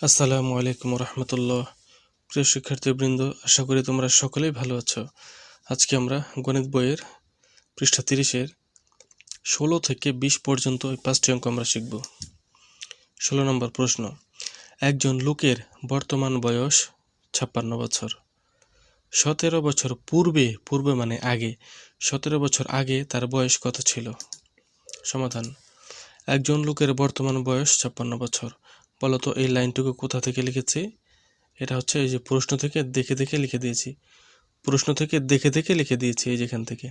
আসসালামু আলাইকুম রহমতুল্লাহ। প্রিয় শিক্ষার্থীবৃন্দ, আশা করি তোমরা সকলেই ভালো আছো। আজকে আমরা গণিত বইয়ের পৃষ্ঠা 30-এর 16 থেকে 20 পর্যন্ত এই 5টি অঙ্ক আমরা শিখব। 16 নম্বর প্রশ্ন, একজন লোকের বর্তমান বয়স 56 বছর। 17 বছর পূর্বে মানে আগে, 17 বছর আগে তার বয়স কত ছিল? সমাধান, একজন লোকের বর্তমান বয়স 56 বছর। বলতো এই লাইনটুকু কোথা থেকে লিখেছি? এটা হচ্ছে এই যে প্রশ্ন থেকে দেখে দেখে লিখে দিয়েছি, এই যেখান থেকে।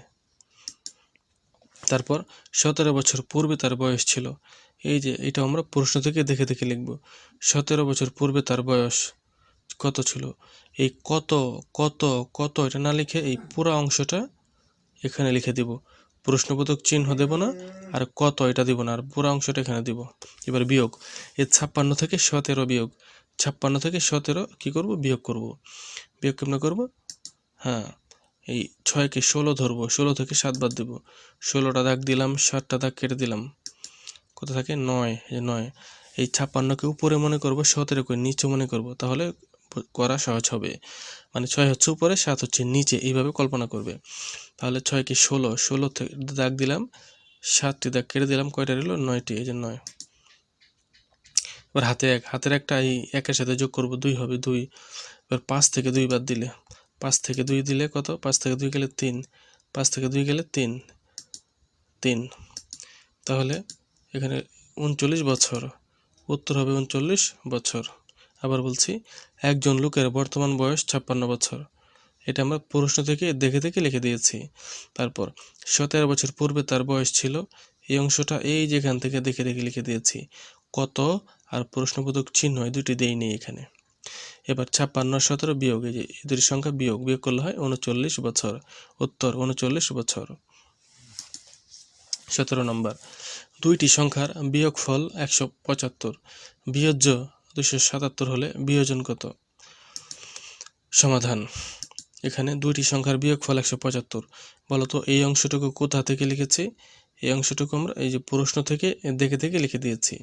তারপর 17 বছর পূর্বে তার বয়স ছিল, এই যে এটা আমরা প্রশ্ন থেকে দেখে দেখে লিখব। 17 বছর পূর্বে তার বয়স কত ছিল? এই কত কত কত এটা না লিখে এই পুরো অংশটা এখানে লিখে দিব। প্রশ্নবোধক চিহ্ন দেব না, আর কত এটা দিব না, আর পুরো অংশটা এখানে দিব। এবার বিয়োগ, এই 56 থেকে 17 বিয়োগ, 56 থেকে 17 কি করব? বিয়োগ করব। বিয়োগ কেমন করব? হ্যাঁ, এই 6কে 16 ধরবো, 16 থেকে 7 বাদ দেব, 16টা দাগ দিলাম, 7টা দাগ কেটে দিলাম, কত থাকে? 9। এই 9, এই 56কে উপরে মনে করব, 17কে নিচে মনে করব, তাহলে করা সহজ হবে। মানে 6 হচ্ছে উপরে, 7 হচ্ছে নিচে, এইভাবে কল্পনা করবে। তাহলে 6কে 16, 16 থেকে দাগ দিলাম, 7টি দাগ কেটে দিলাম, কয়টা রইল? 9টি, এই যে 9। এবার হাতের একটা এই একের সাথে যোগ করব, 2 হবে 2। এবার 5 থেকে 2 বাদ দিলে, 5 থেকে 2 দিলে কত? 5 থেকে 2 গেলে 3, 5 থেকে 2 গেলে 3, 3। তাহলে এখানে 39 বছর, উত্তর হবে 39 বছর। আবার বলছি, একজন লোকের বর্তমান বয়স 56 বছর। এটা আমরা প্রশ্ন থেকে দেখে দেখে লিখে দিয়েছি। তারপর 17 বছর পূর্বে তার বয়স ছিল, এই অংশটা এই যেখান থেকে দেখে দেখে লিখে দিয়েছি। কত আর প্রশ্নবোধক চিহ্ন এই দুটি দেইনি এখানে। এবার 56 17 বিয়োগ, এই যে দুটি সংখ্যা বিয়োগ করলে হয় 39 বছর। উত্তর 39 বছর। 17 নম্বর, দুইটি সংখ্যার বিয়োগফল 175, বিয়োজ্য 277 হলে বিয়োজন কত? সমাধান, এখানে দুইটি সংখ্যার বিয়োগফল 175। বলতো এই অংশটুকু কোথা থেকে লিখেছি? এই অংশটুকু আমরা এই যে প্রশ্ন থেকে দেখে দেখে লিখে দিয়েছি।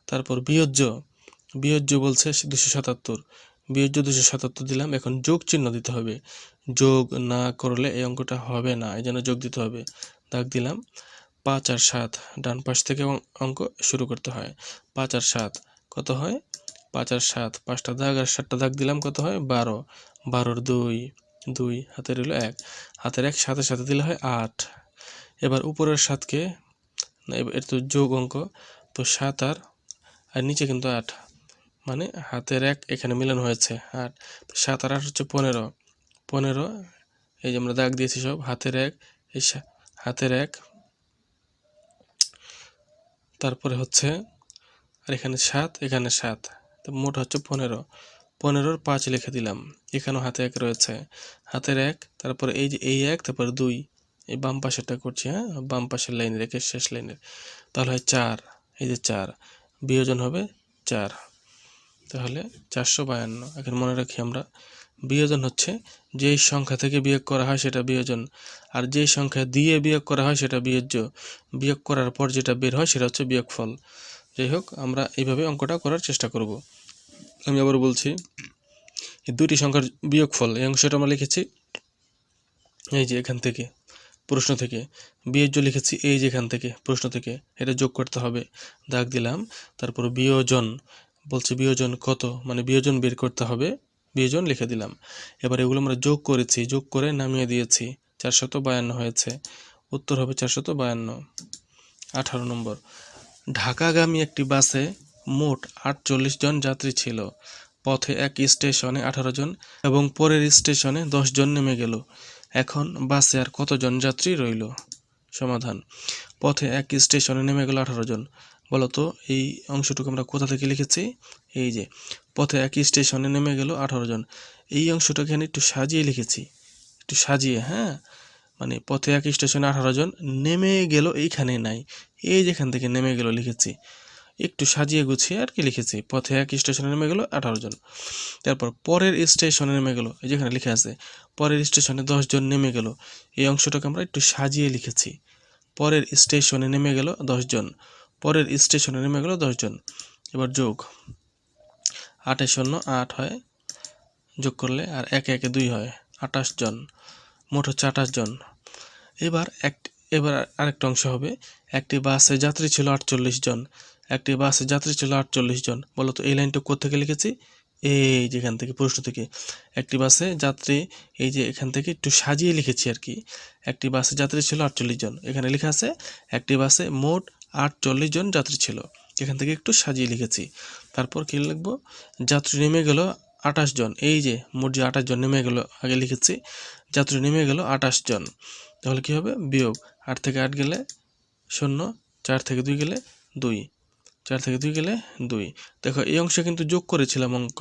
তারপর বিয়োজ্য বলছে 277, বিয়োজ্য 277 দিলাম। এখন যোগ চিহ্ন দিতে হবে, যোগ না করলে এই অঙ্কটা হবে না, এই জন্য যোগ দিতে হবে। দাগ দিলাম, 5 আর 7, ডান পাশ থেকে অঙ্ক শুরু করতে হয়। 5 আর 7 কত হয়? 5 আর 7, 5টা দাগ আর 7টা দাগ দিলাম, কত হয়? 12। 12-র 2, হাতে রইল 1, হাতের 1 সাথে সাথে দিলে হয় 8। এবার উপরের 7কে, এর তো যোগ অঙ্ক, তো 7 আর নিচে কিন্তু 8, মানে হাতের 1 এখানে মিলন হয়েছে 8। 7 আর 8 হচ্ছে 15, 15 এই যে আমরা দাগ দিয়েছি সব, হাতের 1, এই হাতের 1, তারপরে হচ্ছে আর এখানে 7, এখানে 7, তো মোট হচ্ছে 15। 15-র 5 লিখে দিলাম, এখানেও হাতে 1 রয়েছে, হাতের 1, তারপরে এই যে এই 1, তারপরে 2, এই বাম পাশেরটা করছি, হ্যাঁ বাম পাশের লাইনের একের শেষ লাইনের, তাহলে হয় 4, এই যে 4, বিয়োজন হবে 4, তাহলে 452। এখন মনে রাখি আমরা, বিয়োজন হচ্ছে যেই সংখ্যা থেকে বিয়োগ করা হয় সেটা বিয়োজন, আর যেই সংখ্যা দিয়ে বিয়োগ করা হয় সেটা বিয়োজ্য। বিয়োগ করার পর যেটা বের হয় সেটা হচ্ছে বিয়োগফল। যাই হোক, আমরা এইভাবে অঙ্কটা করার চেষ্টা করব। আমি আবার বলছি, এই দুটি সংখ্যার বিয়োগফল, এই অংশটা আমরা লিখেছি এই যে এখান থেকে প্রশ্ন থেকে, বিয়োজ্য লিখেছি এই যে এখান থেকে প্রশ্ন থেকে, এটা যোগ করতে হবে, দাগ দিলাম। তারপর বিয়োজন বলছে, বিয়োজন কত, মানে বিয়োজন বের করতে হবে, বিয়োজন লিখে দিলাম। এবার এগুলো আমরা যোগ করেছি, যোগ করে নামিয়ে দিয়েছি, 452 হয়েছে, উত্তর হবে 452। 18 নম্বর, ঢাকাগামী একটি বাসে মোট 48 জন যাত্রী ছিল। পথে এক স্টেশনে 18 জন এবং পরের স্টেশনে 10 জন নেমে গেল। এখন বাসে আর কতজন যাত্রী রইল? সমাধান, পথে এক স্টেশনে নেমে গেল 18 জন। বলতো এই অংশটুকু আমরা কোথা থেকে লিখেছি? এই যে পথে এক স্টেশনে নেমে গেল 18 জন, এই অংশটাকে এখানে একটু সাজিয়ে লিখেছি, একটু সাজিয়ে, হ্যাঁ, মানে পথে এক স্টেশনে 18 জন নেমে গেল, এইখানে নাই, এই যেখান থেকে নেমে গেল লিখেছি, একটু সাজিয়ে গুছিয়ে আর কি লিখেছি, পথে এক স্টেশনে নেমে গেল 18 জন। তারপর পরের স্টেশনে নেমে গেল, এই যেখানে লিখে আছে পরের স্টেশনে 10 জন নেমে গেল, এই অংশটাকে আমরা একটু সাজিয়ে লিখেছি, পরের স্টেশনে নেমে গেল 10 জন, পরের স্টেশনে নেমে গেল 10 জন। এবার যোগ, 8 শূন্য 8 হয়, যোগ করলে আর 1 1 2 হয়, 28 জন, মোট হচ্ছে 28 জন। এবার আরেকটা অংশ হবে, একটি বাসে যাত্রী ছিল 48 জন, একটি বাসে যাত্রী ছিল 48 জন। বলো তো এই লাইনটা কোত্থেকে লিখেছি? এই যেখান থেকে, প্রশ্ন থেকে। একটি বাসে যাত্রী, এই যে এখান থেকে একটু সাজিয়ে লিখেছি আর কি। একটি বাসে যাত্রী ছিল 48 জন, এখানে লেখা আছে একটি বাসে মোট 48 জন যাত্রী ছিল, এখান থেকে একটু সাজিয়ে লিখেছি। তারপর কি লিখবো? যাত্রী নেমে গেল 28 জন, এই যে মোট যে 28 জন নেমে গেল, আগে লিখেছি যাত্রী নেমে গেল 28 জন। তাহলে কি হবে? বিয়োগ 8 থেকে 8 গেলে 0, 4 থেকে 2 গেলে 2, 4 থেকে 2 গেলে 2। দেখো এই অংশে কিন্তু যোগ করেছিলাম অঙ্ক,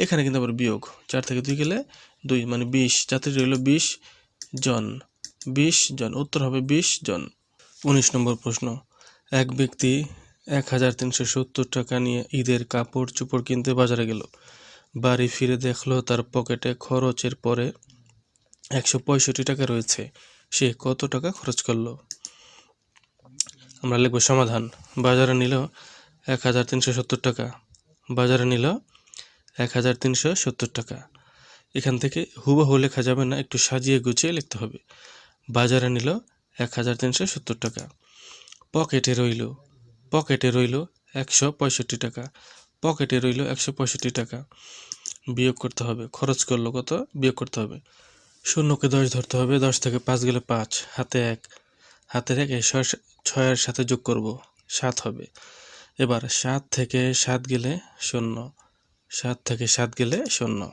এখানে কিন্তু আবার বিয়োগ, 4 থেকে 2 গেলে 2 মানে 20, যাত্রী রইল 20 জন, 20 জন, উত্তর হবে 20 জন। 19 নম্বর প্রশ্ন, এক ব্যক্তি 1370 টাকা নিয়ে ঈদের কাপড় চোপড় কিনতে বাজারে গেল। বাড়ি ফিরে দেখলো তার পকেটে খরচের পরে 165 টাকা রয়েছে। সে কত টাকা খরচ করলো? আমরা লিখব সমাধান। বাজারে নিল 1370 টাকা, বাজারে নিল 1370 টাকা। এখান থেকে হুবহু লেখা যাবে না, একটু সাজিয়ে গুছিয়ে লিখতে হবে। বাজারে নিল 1370 টাকা, পকেটে রইল 165 টাকা, পকেটে রইল 165 টাকা। বিয়োগ করতে হবে, খরচ করলো কত বিয়োগ করতে হবে। শূন্যকে 10 ধরতে হবে, 10 থেকে 5 গেলে 5, হাতে 1, হাতে রেখে 6 এর সাথে যোগ করব, 7 হবে। এবার 7 থেকে 7 গেলে 0, 7 থেকে 7 গেলে 0,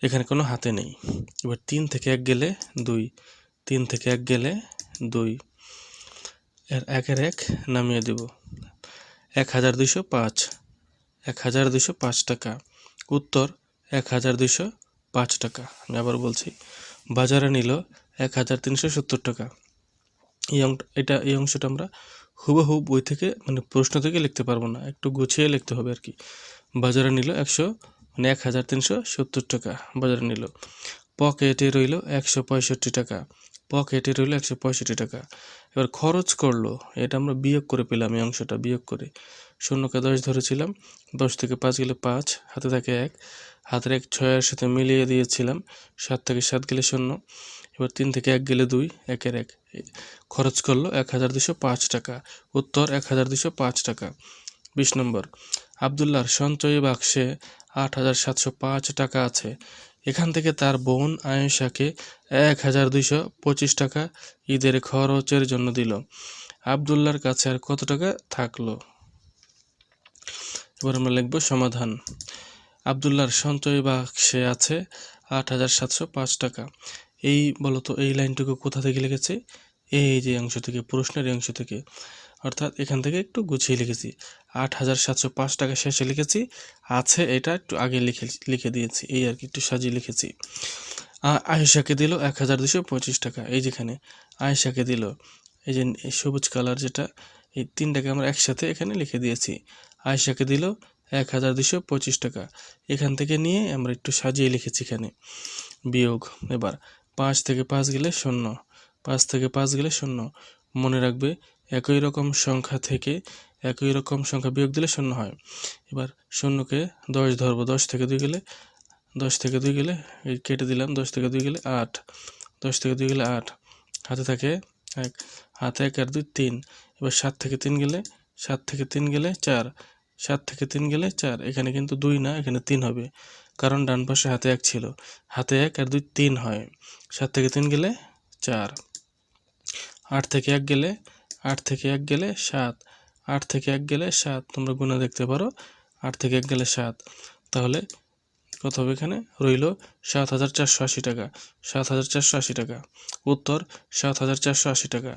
এখানে কোনো হাতে নেই। এবার 3 থেকে 1 গেলে 2, 3 থেকে 1 গেলে 2, এর 1 এর 1 নামিয়ে দেব। 1205, 1205 টাকা। উত্তর 1205 টাকা। আমি আবার বলছি, বাজারে নিল 1370 টাকা। এই অংশটা আমরা হুবহু বই থেকে, মানে প্রশ্ন থেকে লিখতে পারবো না, একটু গুছিয়ে লিখতে হবে আর কি। বাজারে নিল 1370 টাকা বাজারে নিল। পকেটে রইল 165 টাকা, পকেটে রইল 165 টাকা। এবার খরচ করলো, এটা আমরা বিয়োগ করে পেলাম, এই অংশটা বিয়োগ করে। শূন্যকে 10 ধরেছিলাম, 10 থেকে 5 গেলে 5, হাতে থাকে 1, হাতের 1 6 এর সাথে মিলিয়ে দিয়েছিলাম, 7 থেকে 7 গেলে 0, এবার 3 থেকে 1 গেলে 2, 1 এর 1, খরচ করলো 1205 টাকা। উত্তর 1205 টাকা। 20 নম্বর, আবদুল্লাহর সঞ্চয়ী বাক্সে 8705 টাকা আছে। এখান থেকে তার বোন আয়েশাকে 1225 টাকা ঈদের খরচের জন্য দিল। আবদুল্লাহর কাছে আর কত টাকা থাকলো? এবার আমরা লিখব সমাধান। আবদুল্লাহর সঞ্চয়ী বাক্সে আছে 8705 টাকা। এই বলতো এই লাইনটুকু কোথা থেকে লিখেছি? এই যে অংশ থেকে, প্রশ্নের অংশ থেকে, অর্থাৎ এখান থেকে একটু গুছিয়ে লিখেছি। 8705 টাকা শেষে লিখেছি, আছে এটা একটু আগে লিখে দিয়েছি, এই আর কি, একটু সাজিয়ে লিখেছি। আয়েশাকে দিল 1225 টাকা, এই যেখানে আয়েশাকে দিল, এই যে সবুজ কালার যেটা, এই 3টাকে আমরা একসাথে এখানে লিখে দিয়েছি। আয়েশাকে দিল 1225 টাকা, এখান থেকে নিয়ে আমরা একটু সাজিয়ে লিখেছি এখানে। বিয়োগ, এবার 5 থেকে 5 গেলে 0, 5 থেকে 5 গেলে 0। মনে রাখবে একই রকম সংখ্যা থেকে একই রকম সংখ্যা বিয়োগ দিলে 0 হয়। এবার শূন্যকে 10 ধরবো, 10 থেকে 2 গেলে, 10 থেকে 2 গেলে এই কেটে দিলাম, 10 থেকে 2 গেলে 8, 10 থেকে 2 গেলে 8, হাতে থাকে 1, হাতে 1 আর 2 3। এবার 7 থেকে 3 গেলে, 7 থেকে 3 গেলে 4, 7 থেকে 3 গেলে 4, এখানে কিন্তু 2 না, এখানে 3 হবে, কারণ ডান পাশে হাতে 1 ছিল, হাতে 1 আর 2 3 হয়। 7 থেকে 3 গেলে 4, 8 থেকে 1 গেলে, 8 থেকে 1 গেলে 7, 8 থেকে 1 গেলে 7, তোমরা গুণে দেখতে পারো, 8 থেকে 1 গেলে 7, তাহলে কত হবে? এখানে রইল 7480 টাকা, 7480 টাকা। উত্তর 7480 টাকা।